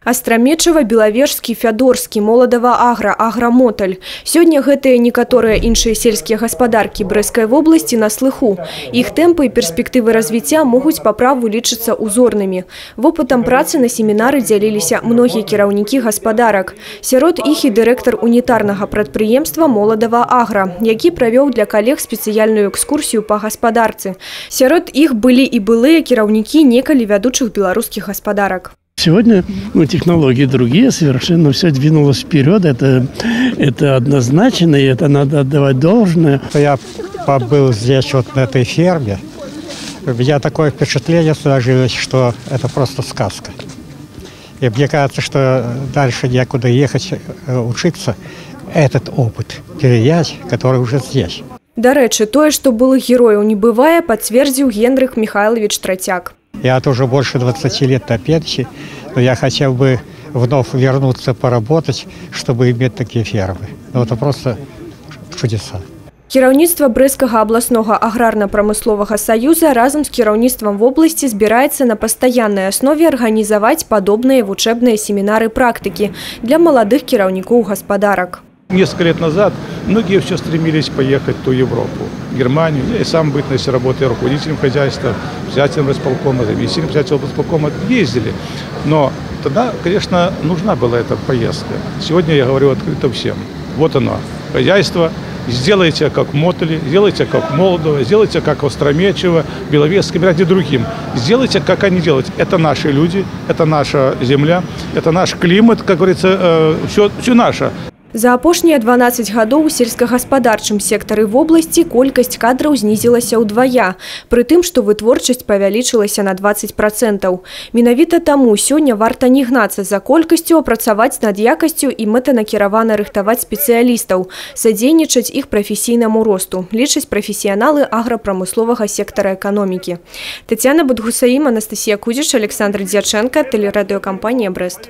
Астрамечава, Беловежскі, Фядорскі, Моладава Агра, Аграмоталь. Сёння гэтыя некаторыя іншыя сельскія гаспадаркі Брэсцкай вобласці на слыху. Іх тэмпы і перспектывы развіцця могуць па праву лічыцца узорнымі. Вопытам працы на семінары дзяліліся многія кіраўнікі гаспадарак. Сярод іх і дырэктар унітарнага прадпрыемства Моладава Агра, які правёў для калег спецыяльную экскурсію па гаспадарцы. Сярод іх былі і былыя кіраўнікі некалі вядучых беларускіх гаспадарак. Сегодня технологии другие, совершенно все двинулось вперед, это однозначно, и это надо отдавать должное. Я побыл здесь вот на этой ферме, у меня такое впечатление сложилось, что это просто сказка. И мне кажется, что дальше некуда ехать учиться, этот опыт перенять, который уже здесь. Дарэчы, тое, што былых герояў не бывае, пацвердзіў Генрых Михайлович Тратяк. Я тоже больше 20 лет на пенсии, но я хотел бы вновь вернуться поработать, чтобы иметь такие фермы. Ну, это просто чудеса. Кіраўніцтва Брэсцкага абласнога аграрна-прамысловага саюза разам з кіраўніцтвам вобласці збіраецца на пастаяннай аснове арганізаваць падобныя вучэбныя семінары-практыкі для маладых кіраўнікоў гаспадарак. Несколько лет назад многие все стремились поехать в ту Европу, Германию. Я и сам бытность работая руководителем хозяйства, председателем райисполкома, заместителем председателя облсполкома ездили. Но тогда, конечно, нужна была эта поездка. Сегодня я говорю открыто всем. Вот оно, хозяйство. Сделайте как Мотали, сделайте как Молодова, сделайте как Остромечева, Беловежск, выбирайте другим. Сделайте, как они делают. Это наши люди, это наша земля, это наш климат, как говорится, все наше. За апошнія 12 гадоў у сельскагаспадарчым сектары вобласці колькасць кадраў знізілася ўдвая, пры тым, што вытворчасць павялічылася на 20%. Менавіта таму сёння варта не гнацца за колькасцю, а працаваць над якасцю і мэтанакіравана рыхтаваць спецыялістаў, садзейнічаць іх прафесійнаму росту, лічаць прафесіяналы аграпрамысловага сектара эканомікі. Тетяна Будгусаім, Анастасія Кузіч, Александр Дзячэнка, тэлерадыёкампанія Брэст.